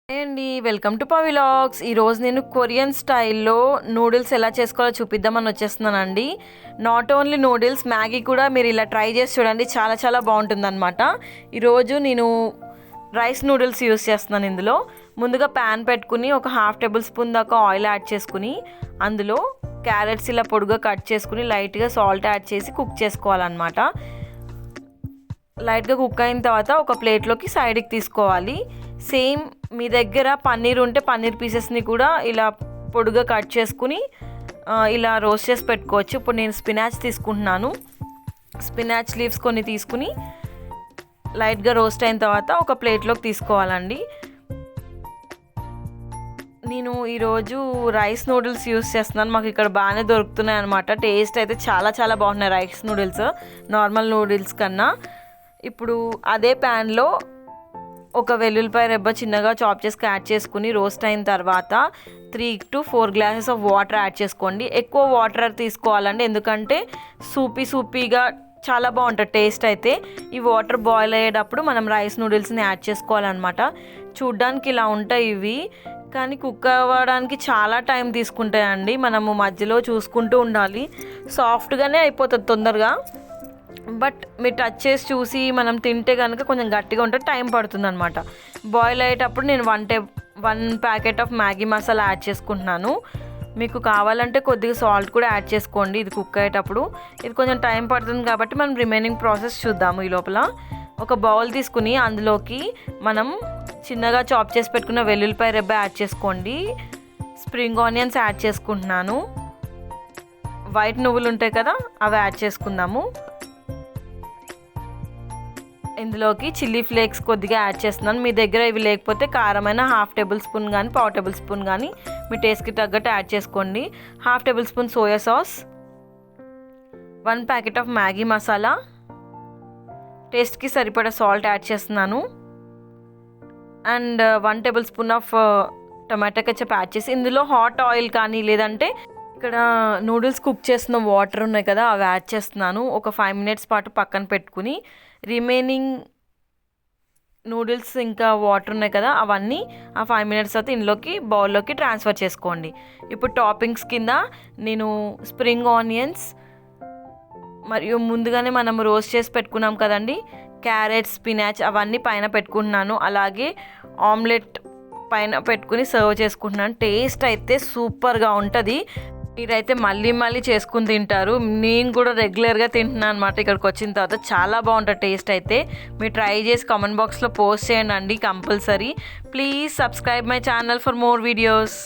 Hi అండి, welcome to పవిలాగ్స్. ఈరోజు నేను కొరియన్ స్టైల్లో నూడిల్స్ ఎలా చేసుకోవాలో చూపిద్దామని వచ్చేస్తున్నానండి. నాట్ ఓన్లీ నూడిల్స్, మ్యాగీ కూడా మీరు ఇలా ట్రై చేసి చూడండి, చాలా చాలా బాగుంటుందన్నమాట. ఈరోజు నేను రైస్ నూడిల్స్ యూస్ చేస్తున్నాను. ఇందులో ముందుగా ప్యాన్ పెట్టుకుని ఒక 1/2 టేబుల్ స్పూన్ దాకా ఆయిల్ యాడ్ చేసుకుని అందులో క్యారెట్స్ ఇలా పొడుగా కట్ చేసుకుని లైట్గా సాల్ట్ యాడ్ చేసి కుక్ చేసుకోవాలన్నమాట. లైట్గా కుక్ అయిన తర్వాత ఒక ప్లేట్లోకి సైడ్కి తీసుకోవాలి. సేమ్ మీ దగ్గర పన్నీర్ ఉంటే పన్నీర్ పీసెస్ని కూడా ఇలా పొడుగా కట్ చేసుకుని ఇలా రోస్ట్ చేసి పెట్టుకోవచ్చు. ఇప్పుడు నేను స్పినాచ్ తీసుకుంటున్నాను. స్పినాచ్ లీవ్స్ కొన్ని తీసుకుని లైట్గా రోస్ట్ అయిన తర్వాత ఒక ప్లేట్లోకి తీసుకోవాలండి. నేను ఈరోజు రైస్ నూడిల్స్ యూస్ చేస్తున్నాను. మాకు ఇక్కడ బాగానే దొరుకుతున్నాయి అనమాట. టేస్ట్ అయితే చాలా చాలా బాగున్నాయి రైస్ నూడిల్స్ నార్మల్ నూడిల్స్ కన్నా. ఇప్పుడు అదే ప్యాన్లో ఒక వెల్లుల్లిపాయ రెబ్బ చిన్నగా చాప్ చేసి యాడ్ చేసుకుని రోస్ట్ అయిన తర్వాత 3 to 4 glasses of water add చేసుకోండి. ఎక్కువ వాటర్ తీసుకోవాలండి, ఎందుకంటే సూపీగా చాలా బాగుంటుంది టేస్ట్ అయితే. ఈ వాటర్ బాయిల్ అయ్యేటప్పుడు మనం రైస్ నూడిల్స్ని యాడ్ చేసుకోవాలన్నమాట. చూడ్డానికి ఇలా ఉంటాయి ఇవి, కానీ కుక్ అవ్వడానికి చాలా టైం తీసుకుంటాయండి. మనము మధ్యలో చూసుకుంటూ ఉండాలి. సాఫ్ట్గానే అయిపోతుంది తొందరగా, బట్ మీరు టచ్ చేసి చూసి మనం తింటే కనుక కొంచెం గట్టిగా ఉంటే టైం పడుతుంది అనమాట. బాయిల్ అయ్యేటప్పుడు నేను 1 packet of Maggi masala add చేసుకుంటున్నాను. మీకు కావాలంటే కొద్దిగా సాల్ట్ కూడా యాడ్ చేసుకోండి ఇది కుక్ అయ్యేటప్పుడు. ఇది కొంచెం టైం పడుతుంది కాబట్టి మనం రిమైనింగ్ ప్రాసెస్ చూద్దాము. ఈ లోపల ఒక బౌల్ తీసుకుని అందులోకి మనం చిన్నగా చాప్ చేసి పెట్టుకున్న వెల్లుల్లిపాయ రెబ్బ యాడ్ చేసుకోండి. స్ప్రింగ్ ఆనియన్స్ యాడ్ చేసుకుంటున్నాను. వైట్ నువ్వులు ఉంటాయి కదా, అవి యాడ్ చేసుకుందాము. ఇందులోకి చిల్లీ ఫ్లేక్స్ కొద్దిగా యాడ్ చేస్తున్నాను. మీ దగ్గర ఇవి లేకపోతే కారమైన 1/2 టేబుల్ స్పూన్ కానీ 1/4 టేబుల్ స్పూన్ కానీ మీ టేస్ట్కి తగ్గట్టు యాడ్ చేసుకోండి. 1/2 table spoon soya sauce, 1 packet of Maggi masala, టేస్ట్కి సరిపడా సాల్ట్ యాడ్ చేస్తున్నాను. And 1 table spoon of tomato ketchup add చేసి ఇందులో హాట్ ఆయిల్ కానీ లేదంటే ఇక్కడ నూడిల్స్ కుక్ చేసిన వాటర్ ఉన్నాయి కదా, అవి యాడ్ చేస్తున్నాను. ఒక 5 minutes పాటు పక్కన పెట్టుకుని రిమైనింగ్ నూడిల్స్ ఇంకా వాటర్ ఉన్నాయి కదా, అవన్నీ ఆ 5 minutes తర్వాత ఇందులోకి బౌల్లోకి ట్రాన్స్ఫర్ చేసుకోండి. ఇప్పుడు టాపింగ్స్ కింద నేను స్ప్రింగ్ ఆనియన్స్ మరియు ముందుగానే మనం రోస్ట్ చేసి పెట్టుకున్నాం కదండి క్యారెట్స్, స్పినాచ్, అవన్నీ పైన పెట్టుకుంటున్నాను. అలాగే ఆమ్లెట్ పైన పెట్టుకుని సర్వ్ చేసుకుంటున్నాను. టేస్ట్ అయితే సూపర్గా ఉంటుంది. మీరైతే మళ్ళీ చేసుకుని తింటారు. నేను కూడా రెగ్యులర్గా తింటున్నాను అనమాట. ఇక్కడికి వచ్చిన తర్వాత చాలా బాగుంటుంది టేస్ట్ అయితే. మీరు ట్రై చేసి కామెంట్ బాక్స్లో పోస్ట్ చేయండి compulsory. Please subscribe my channel for more videos.